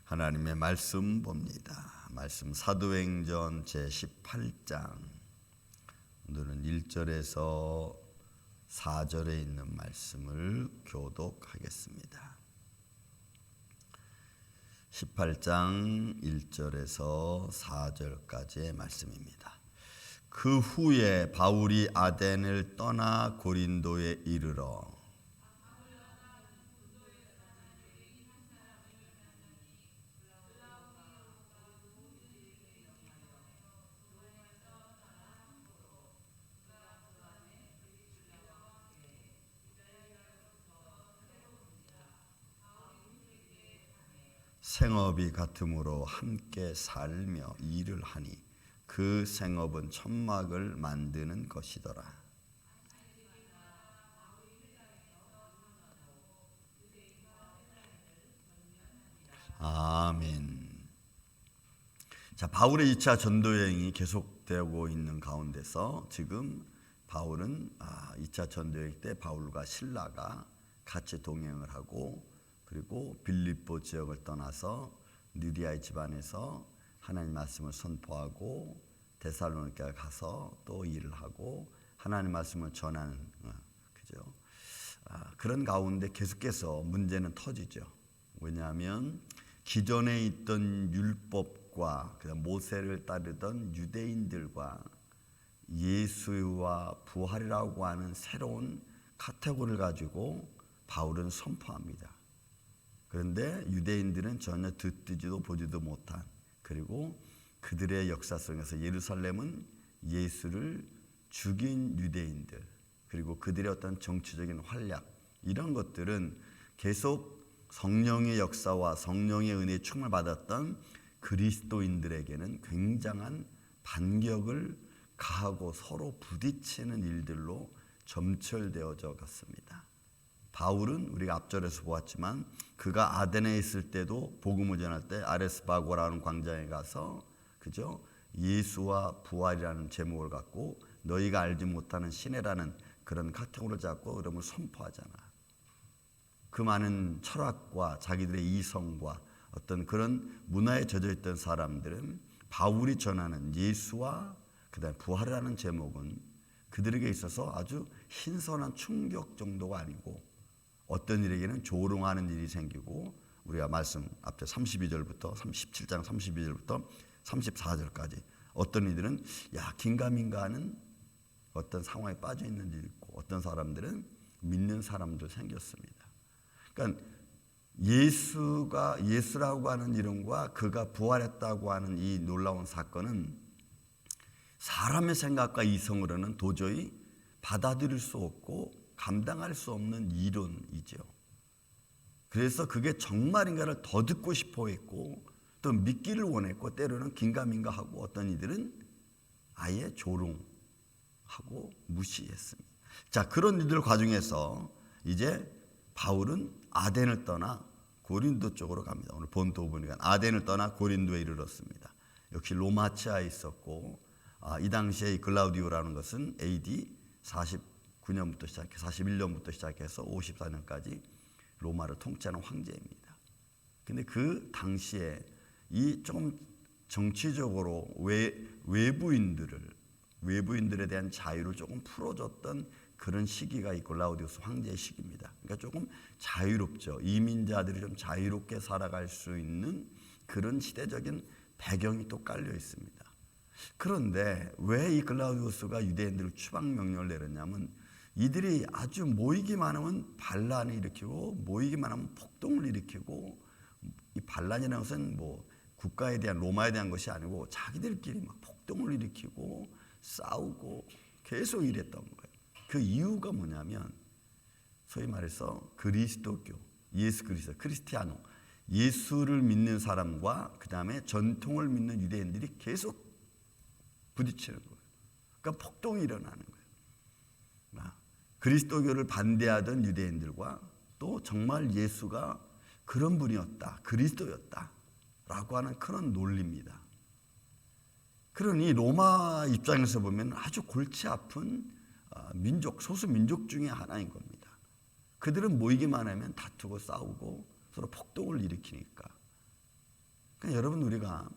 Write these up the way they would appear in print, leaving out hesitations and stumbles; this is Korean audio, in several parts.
하나님의 말씀 봅니다. 말씀 사도행전 제18장 오늘은 1절에서 4절에 있는 말씀을 교독하겠습니다. 18장 1절에서 4절까지의 말씀입니다. 그 후에 바울이 아덴을 떠나 고린도에 이르러 생업이 같으므로 함께 살며 일을 하니 그 생업은 천막을 만드는 것이더라. 아멘. 자, 바울의 2차 전도 여행이 계속되고 있는 가운데서 지금 바울은 2차 전도 여행 때 바울과 실라가 같이 동행을 하고 그리고 빌립보 지역을 떠나서 느리아의 집안에서 하나님 말씀을 선포하고 데살로니가에 가서 또 일을 하고 하나님 말씀을 전하는 그죠? 그런 가운데 계속해서 문제는 터지죠. 왜냐하면 기존에 있던 율법과 모세를 따르던 유대인들과 예수와 부활이라고 하는 새로운 카테고리를 가지고 바울은 선포합니다. 그런데 유대인들은 전혀 듣지도 보지도 못한, 그리고 그들의 역사 속에서 예루살렘은 예수를 죽인 유대인들, 그리고 그들의 어떤 정치적인 활약, 이런 것들은 계속 성령의 역사와 성령의 은혜에 충만을 받았던 그리스도인들에게는 굉장한 반격을 가하고 서로 부딪히는 일들로 점철되어져 갔습니다. 바울은 우리가 앞절에서 보았지만 그가 아덴에 있을 때도 복음을 전할 때 아레스바고라는 광장에 가서 그죠? 예수와 부활이라는 제목을 갖고 너희가 알지 못하는 신해라는 그런 카테고리를 잡고 그러면 선포하잖아. 그 많은 철학과 자기들의 이성과 어떤 그런 문화에 젖어 있던 사람들은 바울이 전하는 예수와 그다음에 부활이라는 제목은 그들에게 있어서 아주 신선한 충격 정도가 아니고 어떤 일에게는 조롱하는 일이 생기고, 우리가 말씀 앞에 32절부터 17장 32절부터 34절까지 어떤 이들은 긴가민가하는 어떤 상황에 빠져 있는 일이 있고, 어떤 사람들은 믿는 사람도 생겼습니다. 그러니까 예수라고 하는 이름과 그가 부활했다고 하는 이 놀라운 사건은 사람의 생각과 이성으로는 도저히 받아들일 수 없고 감당할 수 없는 이론이죠. 그래서 그게 정말인가를 더 듣고 싶어 했고 또 믿기를 원했고 때로는 긴가민가하고 어떤 이들은 아예 조롱하고 무시했습니다. 자, 그런 이들 과정에서 이제 바울은 아덴을 떠나 고린도 쪽으로 갑니다. 오늘 본토 보니까 아덴을 떠나 고린도에 이르렀습니다. 역시 로마치아에 있었고 이 당시에 글라우디오라는 것은 AD 49년부터 시작해 41년부터 시작해서 54년까지 로마를 통치하는 황제입니다. 근데 그 당시에 이 좀 정치적으로 외부인들에 대한 자유를 조금 풀어줬던 그런 시기가 이 글라우디우스 황제의 시기입니다. 그러니까 조금 자유롭죠. 이민자들이 좀 자유롭게 살아갈 수 있는 그런 시대적인 배경이 또 깔려 있습니다. 그런데 왜 이 글라우디우스가 유대인들을 추방 명령을 내렸냐면 이들이 아주 모이기만 하면 반란을 일으키고 모이기만 하면 폭동을 일으키고, 이 반란이라는 것은 국가에 대한 로마에 대한 것이 아니고 자기들끼리 막 폭동을 일으키고 싸우고 계속 이랬던 거예요. 그 이유가 뭐냐면 소위 말해서 그리스도교, 예수 그리스도, 크리스티아노, 예수를 믿는 사람과 그 다음에 전통을 믿는 유대인들이 계속 부딪히는 거예요. 그러니까 폭동이 일어나는 거예요. 그리스도교를 반대하던 유대인들과 또 정말 예수가 그런 분이었다, 그리스도였다 라고 하는 그런 논리입니다. 그러니 로마 입장에서 보면 아주 골치 아픈 민족, 소수 민족 중에 하나인 겁니다. 그들은 모이기만 하면 다투고 싸우고 서로 폭동을 일으키니까. 그러니까 여러분, 우리가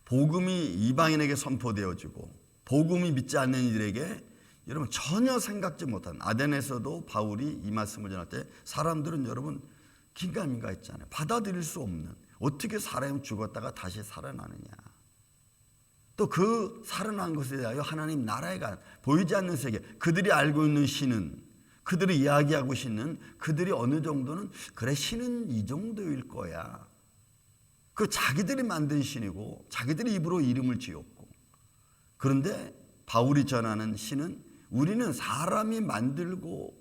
복음이 이방인에게 선포되어지고 복음이 믿지 않는 이들에게 여러분 전혀 생각지 못한, 아덴에서도 바울이 이 말씀을 전할 때 사람들은 여러분 긴가민가 했잖아요. 받아들일 수 없는, 어떻게 사람이 죽었다가 다시 살아나느냐, 또 그 살아난 것에 대하여 하나님 나라가 보이지 않는 세계, 그들이 알고 있는 신은, 그들이 이야기하고 있는 그들이 어느 정도는 그래 신은 이 정도일 거야, 그 자기들이 만든 신이고 자기들이 입으로 이름을 지었고, 그런데 바울이 전하는 신은 우리는 사람이 만들고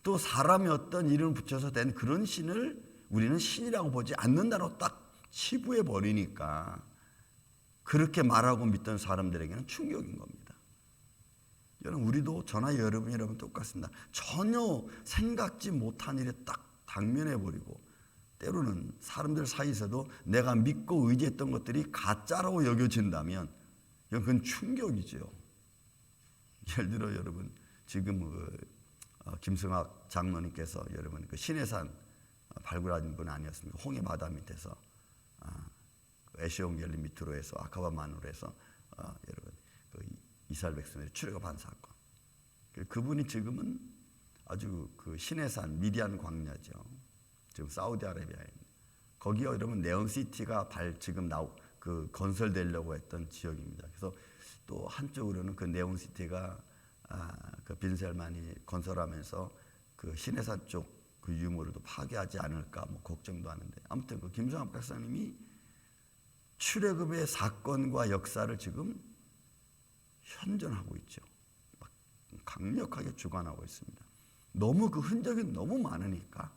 또 사람이 어떤 이름을 붙여서 된 그런 신을 우리는 신이라고 보지 않는다고 딱 치부해 버리니까 그렇게 말하고 믿던 사람들에게는 충격인 겁니다. 여러분, 우리도 저나 여러분 똑같습니다. 전혀 생각지 못한 일에 딱 당면해 버리고, 때로는 사람들 사이에서도 내가 믿고 의지했던 것들이 가짜라고 여겨진다면 그건 충격이죠. 예를 들어 여러분, 지금 김승학 장로님께서 여러분 그 신해산 발굴하신 분 아니었습니까? 홍해 바다 밑에서 에시온겔리 밑으로 해서 아카바 만으로 해서 여러분 그 이스라엘 백성들이 출애굽한 사건. 그분이 지금은 아주 그 신해산 미디안 광야죠. 지금 사우디아라비아에 거기에 여러분 네온시티가 지금 그 건설되려고 했던 지역입니다. 그래서 또 한쪽으로는 그 네온시티가 그 빈셀만이 건설하면서 그 신해산 쪽 그 유물을 또 파괴하지 않을까 뭐 걱정도 하는데, 아무튼 그 김성학 박사님이 출애굽의 사건과 역사를 지금 현존하고 있죠. 막 강력하게 주관하고 있습니다. 너무 그 흔적이 너무 많으니까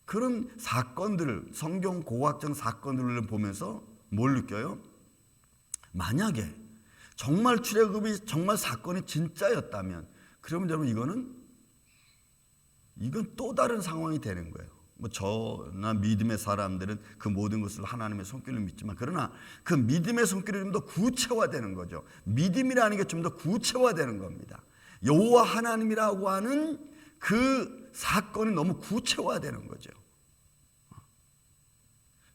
그런 사건들을, 성경 고고학적 사건들을 보면서 뭘 느껴요? 만약에 정말 출애굽이 정말 사건이 진짜였다면 그러면 여러분 이건 또 다른 상황이 되는 거예요. 뭐 저나 믿음의 사람들은 그 모든 것을 하나님의 손길을 믿지만, 그러나 그 믿음의 손길이 좀 더 구체화되는 거죠. 믿음이라는 게 좀 더 구체화되는 겁니다. 여호와 하나님이라고 하는 그 사건이 너무 구체화되는 거죠.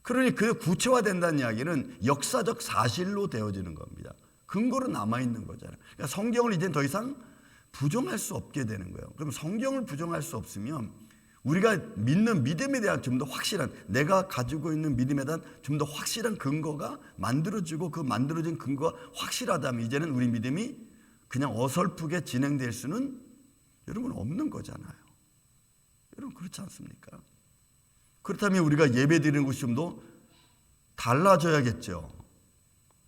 그러니 그 구체화된다는 이야기는 역사적 사실로 되어지는 겁니다. 근거로 남아있는 거잖아요. 그러니까 성경을 이제 더 이상 부정할 수 없게 되는 거예요. 그럼 성경을 부정할 수 없으면 우리가 믿는 믿음에 대한 좀 더 확실한, 내가 가지고 있는 믿음에 대한 좀 더 확실한 근거가 만들어지고, 그 만들어진 근거가 확실하다면 이제는 우리 믿음이 그냥 어설프게 진행될 수는 여러분 없는 거잖아요. 여러분 그렇지 않습니까? 그렇다면 우리가 예배 드리는 것이 좀 더 달라져야겠죠.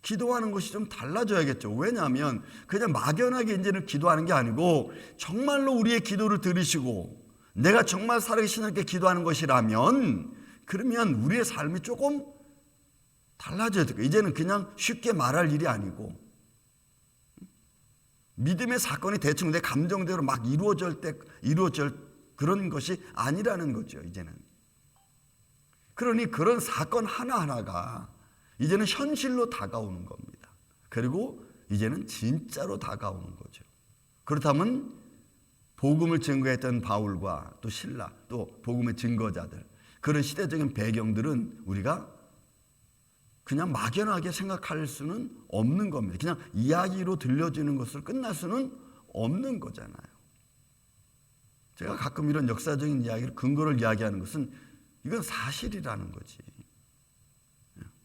기도하는 것이 좀 달라져야겠죠. 왜냐하면 그냥 막연하게 이제는 기도하는 게 아니고 정말로 우리의 기도를 들으시고 내가 정말 살아계신 하나님께 기도하는 것이라면, 그러면 우리의 삶이 조금 달라져야 돼요. 이제는 그냥 쉽게 말할 일이 아니고, 믿음의 사건이 대충 내 감정대로 막 이루어질 그런 것이 아니라는 거죠, 이제는. 그러니 그런 사건 하나하나가 이제는 현실로 다가오는 겁니다. 그리고 이제는 진짜로 다가오는 거죠. 그렇다면 복음을 증거했던 바울과 또 신라, 또 복음의 증거자들, 그런 시대적인 배경들은 우리가 그냥 막연하게 생각할 수는 없는 겁니다. 그냥 이야기로 들려주는 것을 끝날 수는 없는 거잖아요. 제가 가끔 이런 역사적인 이야기를, 근거를 이야기하는 것은 이건 사실이라는 거지.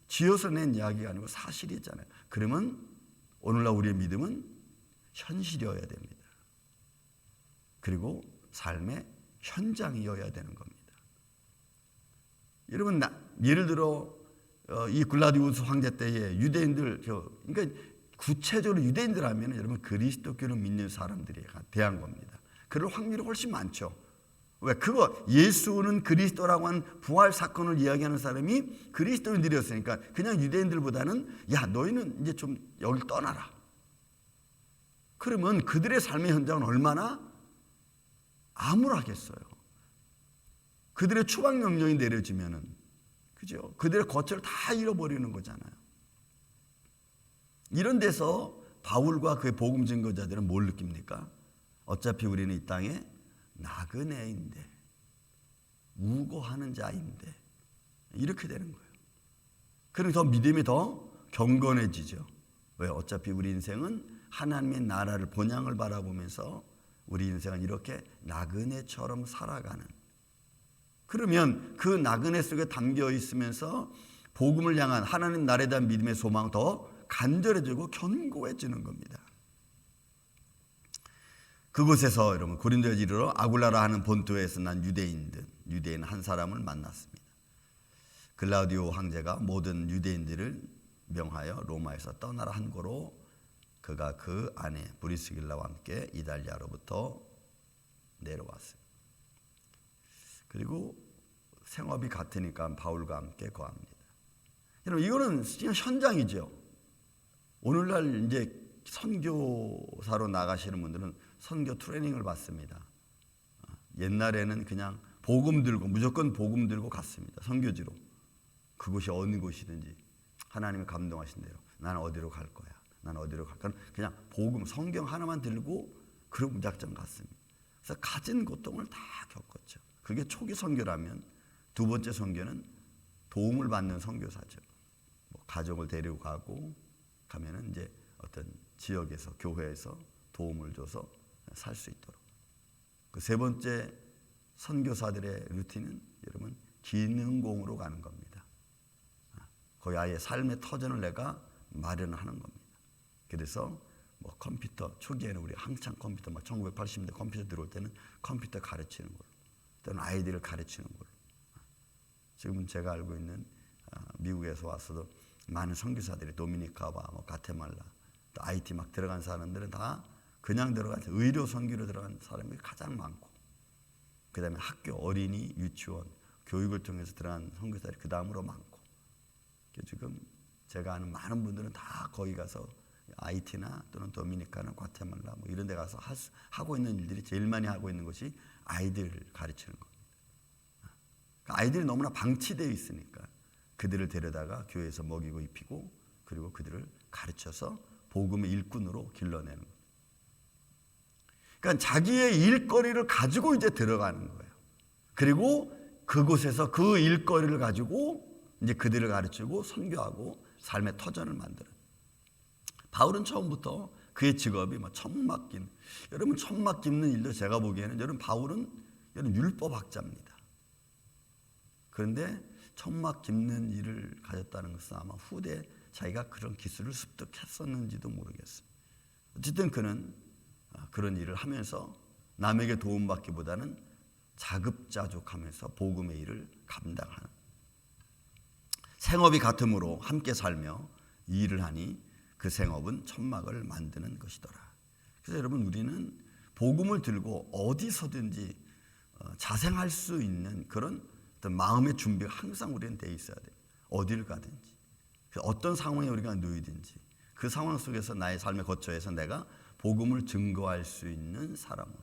지어서 낸 이야기가 아니고 사실이잖아요. 그러면 오늘날 우리의 믿음은 현실이어야 됩니다. 그리고 삶의 현장이어야 되는 겁니다. 여러분, 예를 들어 이 글라디우스 황제 때에 유대인들, 그러니까 구체적으로 유대인들 하면 여러분 그리스도교를 믿는 사람들이 대한 겁니다. 그럴 확률이 훨씬 많죠. 왜? 예수는 그리스도라고 한 부활 사건을 이야기하는 사람이 그리스도인들이었으니까 그냥 유대인들보다는 야, 너희는 이제 좀 여길 떠나라. 그러면 그들의 삶의 현장은 얼마나 암울하겠어요. 그들의 추방 명령이 내려지면은, 그죠? 그들의 거처를 다 잃어버리는 거잖아요. 이런 데서 바울과 그의 복음 증거자들은 뭘 느낍니까? 어차피 우리는 이 땅에 나그네인데 우고하는 자인데 이렇게 되는 거예요. 그래서 더 믿음이 더 경건해지죠. 왜? 어차피 우리 인생은 하나님의 나라를 본향을 바라보면서 우리 인생은 이렇게 나그네처럼 살아가는, 그러면 그 나그네 속에 담겨 있으면서 복음을 향한 하나님 나라에 대한 믿음의 소망 더 간절해지고 견고해지는 겁니다. 그곳에서 여러분 고린도에 이르러 아굴라라 하는 본토에서 난 유대인 한 사람을 만났습니다. 글라우디오 황제가 모든 유대인들을 명하여 로마에서 떠나라 한 거로 그가 그 아내 브리스길라와 함께 이달리아로부터 내려왔습니다. 그리고 생업이 같으니까 바울과 함께 거합니다. 여러분 이거는 그냥 현장이죠. 오늘날 이제 선교사로 나가시는 분들은 선교 트레이닝을 받습니다. 옛날에는 그냥 복음 들고 무조건 복음 들고 갔습니다. 선교지로. 그곳이 어느 곳이든지 하나님이 감동하신 대로 나는 어디로 갈 거야. 나는 어디로 갈 거야. 그냥 복음 성경 하나만 들고 그리고 무작정 갔습니다. 그래서 가진 고통을 다 겪었죠. 그게 초기 선교라면 두 번째 선교는 도움을 받는 선교사죠. 뭐 가족을 데리고 가면은 이제 어떤 지역에서 교회에서 도움을 줘서 살 수 있도록. 그 세 번째 선교사들의 루틴은 여러분 기능공으로 가는 겁니다. 거의 아예 삶의 터전을 내가 마련하는 겁니다. 그래서 뭐 컴퓨터 초기에는 우리 한창 컴퓨터 막 1980년대 컴퓨터 들어올 때는 컴퓨터 가르치는 걸로, 또는 아이들을 가르치는 걸로. 지금은 제가 알고 있는 미국에서 와서도 많은 선교사들이 도미니카와 뭐 가테말라 또 IT 막 들어간 사람들은 다 그냥 들어간 의료 선교로 들어간 사람이 가장 많고, 그 다음에 학교 어린이 유치원 교육을 통해서 들어간 선교사들이 그 다음으로 많고, 지금 제가 아는 많은 분들은 다 거기 가서 IT나 또는 도미니카나 과테말라 뭐 이런 데 가서 하고 있는 일들이 제일 많이 하고 있는 것이 아이들을 가르치는 겁니다. 그러니까 아이들이 너무나 방치되어 있으니까 그들을 데려다가 교회에서 먹이고 입히고 그리고 그들을 가르쳐서 복음의 일꾼으로 길러내는 겁니다. 그러니까 자기의 일거리를 가지고 이제 들어가는 거예요. 그리고 그곳에서 그 일거리를 가지고 이제 그들을 가르치고 선교하고 삶의 터전을 만드는. 바울은 처음부터 그의 직업이 뭐 천막 깁는, 여러분 천막 깁는 일도 제가 보기에는 여러분 바울은 율법학자입니다. 그런데 천막 깁는 일을 가졌다는 것은 아마 후대 자기가 그런 기술을 습득했었는지도 모르겠어요. 어쨌든 그는 그런 일을 하면서 남에게 도움받기보다는 자급자족하면서 복음의 일을 감당하는, 생업이 같으므로 함께 살며 이 일을 하니 그 생업은 천막을 만드는 것이더라. 그래서 여러분 우리는 복음을 들고 어디서든지 자생할 수 있는 그런 어떤 마음의 준비가 항상 우리는 돼 있어야 돼요. 어디를 가든지 어떤 상황에 우리가 놓이든지 그 상황 속에서 나의 삶의 거처에서 내가 복음을 증거할 수 있는 사람으로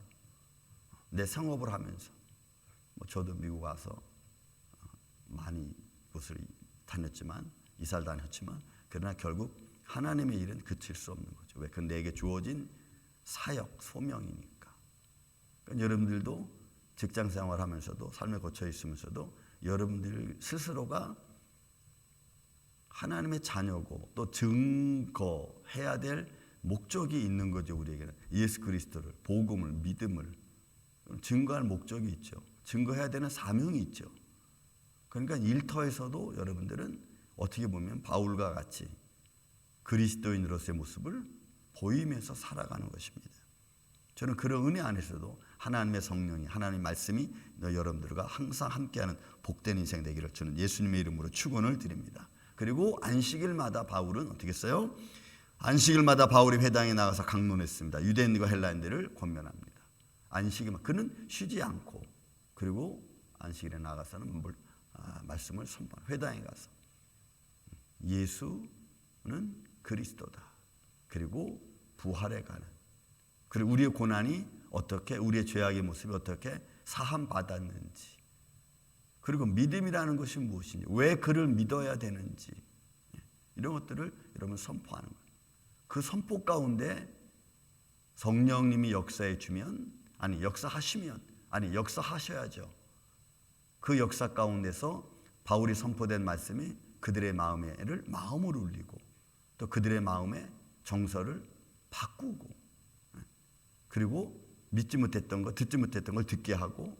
내 생업을 하면서, 뭐 저도 미국 와서 많이 곳을 다녔지만 이사를 다녔지만 그러나 결국 하나님의 일은 그칠 수 없는 거죠. 왜? 그건 내게 주어진 사역, 소명이니까. 그러니까 여러분들도 직장 생활하면서도 삶에 거쳐 있으면서도 여러분들 스스로가 하나님의 자녀고 또 증거해야 될 목적이 있는 거죠. 우리에게는 예수 그리스도를, 복음을, 믿음을 증거할 목적이 있죠. 증거해야 되는 사명이 있죠. 그러니까 일터에서도 여러분들은 어떻게 보면 바울과 같이 그리스도인으로서의 모습을 보이면서 살아가는 것입니다. 저는 그런 은혜 안에서도 하나님의 성령이, 하나님의 말씀이 여러분들과 항상 함께하는 복된 인생 되기를 저는 예수님의 이름으로 축원을 드립니다. 그리고 안식일마다 바울은 어떻게 했어요? 안식일마다 바울이 회당에 나가서 강론했습니다. 유대인과 헬라인들을 권면합니다. 안식일만 그는 쉬지 않고, 그리고 안식일에 나가서는 말씀을 선포하는, 회당에 가서 예수는 그리스도다. 그리고 부활해 가는. 그리고 우리의 고난이 어떻게, 우리의 죄악의 모습이 어떻게 사함 받았는지, 그리고 믿음이라는 것이 무엇인지, 왜 그를 믿어야 되는지, 이런 것들을 여러분 선포하는 거예요. 그 선포 가운데 성령님이 역사해 주면, 역사하셔야죠. 그 역사 가운데서 바울이 선포된 말씀이 그들의 마음에를 마음으로 울리고 또 그들의 마음의 정서를 바꾸고 그리고 믿지 못했던 거, 듣지 못했던 걸 듣게 하고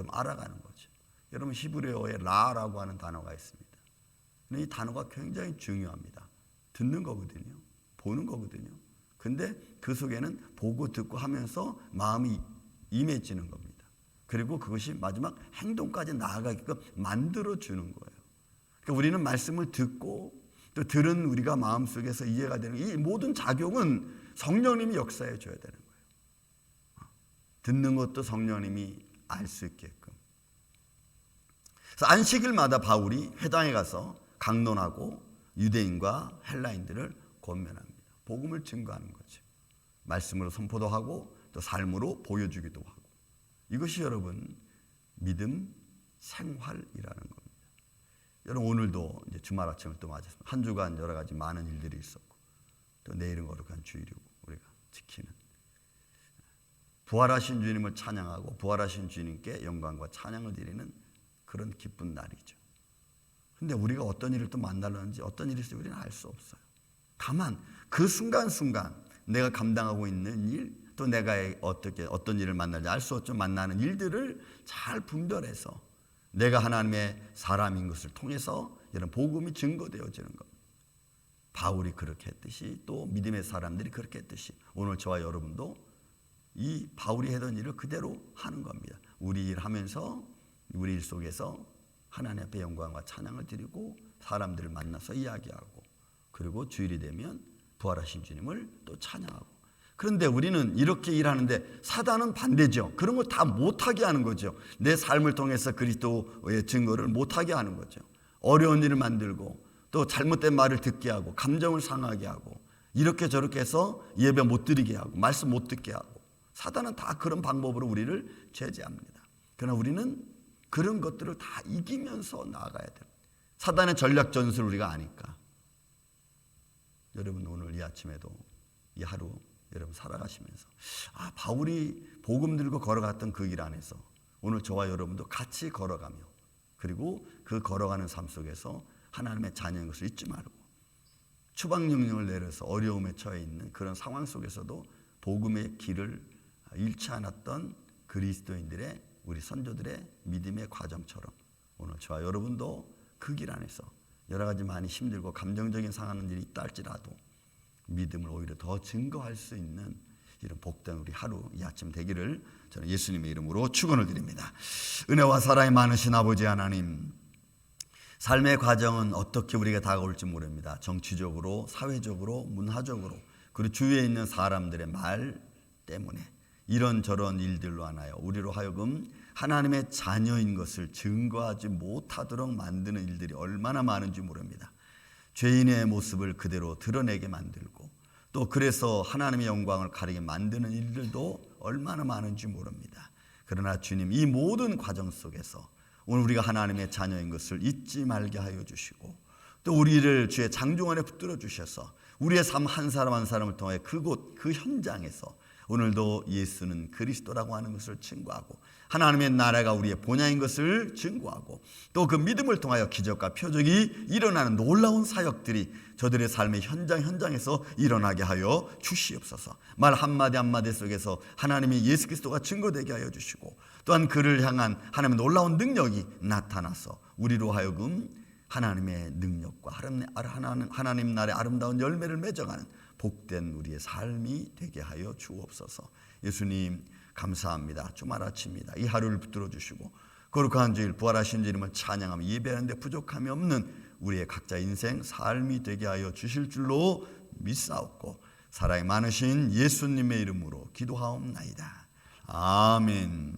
알아가는 거죠. 여러분 히브리어에 라라고 하는 단어가 있습니다. 이 단어가 굉장히 중요합니다. 듣는 거거든요. 보는 거거든요. 근데 그 속에는 보고 듣고 하면서 마음이 임해지는 겁니다. 그리고 그것이 마지막 행동까지 나아가게끔 만들어주는 거예요. 그러니까 우리는 말씀을 듣고 또 들은 우리가 마음속에서 이해가 되는 이 모든 작용은 성령님이 역사해 줘야 되는 거예요. 듣는 것도 성령님이 알 수 있게끔. 그래서 안식일마다 바울이 회당에 가서 강론하고 유대인과 헬라인들을 권면합니다. 복음을 증거하는 거죠. 말씀으로 선포도 하고 또 삶으로 보여주기도 하고. 이것이 여러분 믿음 생활이라는 겁니다. 여러분 오늘도 이제 주말 아침을 또 맞았습니다. 한 주간 여러 가지 많은 일들이 있었고 또 내일은 거룩한 주일이고 우리가 지키는 부활하신 주님을 찬양하고 부활하신 주님께 영광과 찬양을 드리는 그런 기쁜 날이죠. 근데 우리가 어떤 일을 또 만나려는지 어떤 일이 있을지 우리는 알 수 없어요. 다만 그 순간순간 내가 감당하고 있는 일, 또 내가 어떤 일을 만날지 알 수 없죠. 만나는 일들을 잘 분별해서 내가 하나님의 사람인 것을 통해서 이런 복음이 증거되어지는 겁니다. 바울이 그렇게 했듯이 또 믿음의 사람들이 그렇게 했듯이 오늘 저와 여러분도 이 바울이 하던 일을 그대로 하는 겁니다. 우리 일 하면서 우리 일 속에서 하나님 앞에 영광과 찬양을 드리고 사람들을 만나서 이야기하고 그리고 주일이 되면 부활하신 주님을 또 찬양하고. 그런데 우리는 이렇게 일하는데 사단은 반대죠. 그런 거 다 못하게 하는 거죠. 내 삶을 통해서 그리스도의 증거를 못하게 하는 거죠. 어려운 일을 만들고 또 잘못된 말을 듣게 하고 감정을 상하게 하고 이렇게 저렇게 해서 예배 못 드리게 하고 말씀 못 듣게 하고 사단은 다 그런 방법으로 우리를 제재합니다. 그러나 우리는 그런 것들을 다 이기면서 나아가야 돼요. 사단의 전략 전술을 우리가 아니까. 여러분 오늘 이 아침에도 이 하루 여러분 살아가시면서 바울이 복음 들고 걸어갔던 그 길 안에서 오늘 저와 여러분도 같이 걸어가며 그리고 그 걸어가는 삶 속에서 하나님의 자녀인 것을 잊지 말고 추방명령을 내려서 어려움에 처해 있는 그런 상황 속에서도 복음의 길을 잃지 않았던 그리스도인들의 우리 선조들의 믿음의 과정처럼 오늘 저와 여러분도 그 길 안에서 여러 가지 많이 힘들고 감정적인 상하는 일이 있다 할지라도 믿음을 오히려 더 증거할 수 있는 이런 복된 우리 하루 이 아침 되기를 저는 예수님의 이름으로 축원을 드립니다. 은혜와 사랑이 많으신 아버지 하나님, 삶의 과정은 어떻게 우리가 다가올지 모릅니다. 정치적으로, 사회적으로, 문화적으로 그리고 주위에 있는 사람들의 말 때문에 이런저런 일들로 하나요 우리로 하여금 하나님의 자녀인 것을 증거하지 못하도록 만드는 일들이 얼마나 많은지 모릅니다. 죄인의 모습을 그대로 드러내게 만들고 또 그래서 하나님의 영광을 가리게 만드는 일들도 얼마나 많은지 모릅니다. 그러나 주님 이 모든 과정 속에서 오늘 우리가 하나님의 자녀인 것을 잊지 말게 하여 주시고 또 우리를 주의 장중 안에 붙들어 주셔서 우리의 삶 한 사람 한 사람을 통해 그곳 그 현장에서 오늘도 예수는 그리스도라고 하는 것을 증거하고 하나님의 나라가 우리의 본향인 것을 증거하고 또 그 믿음을 통하여 기적과 표적이 일어나는 놀라운 사역들이 저들의 삶의 현장에서 일어나게 하여 주시옵소서. 말 한마디 한마디 속에서 하나님의 예수 그리스도가 증거되게 하여 주시고 또한 그를 향한 하나님의 놀라운 능력이 나타나서 우리로 하여금 하나님의 능력과 하나님 나라의 아름다운 열매를 맺어가는 복된 우리의 삶이 되게 하여 주옵소서. 예수님 감사합니다. 주말 아침입니다. 이 하루를 붙들어 주시고 거룩한 주일 부활하신 주님을 찬양하며 예배하는 데 부족함이 없는 우리의 각자 인생 삶이 되게 하여 주실 줄로 믿사옵고 사랑이 많으신 예수님의 이름으로 기도하옵나이다. 아멘.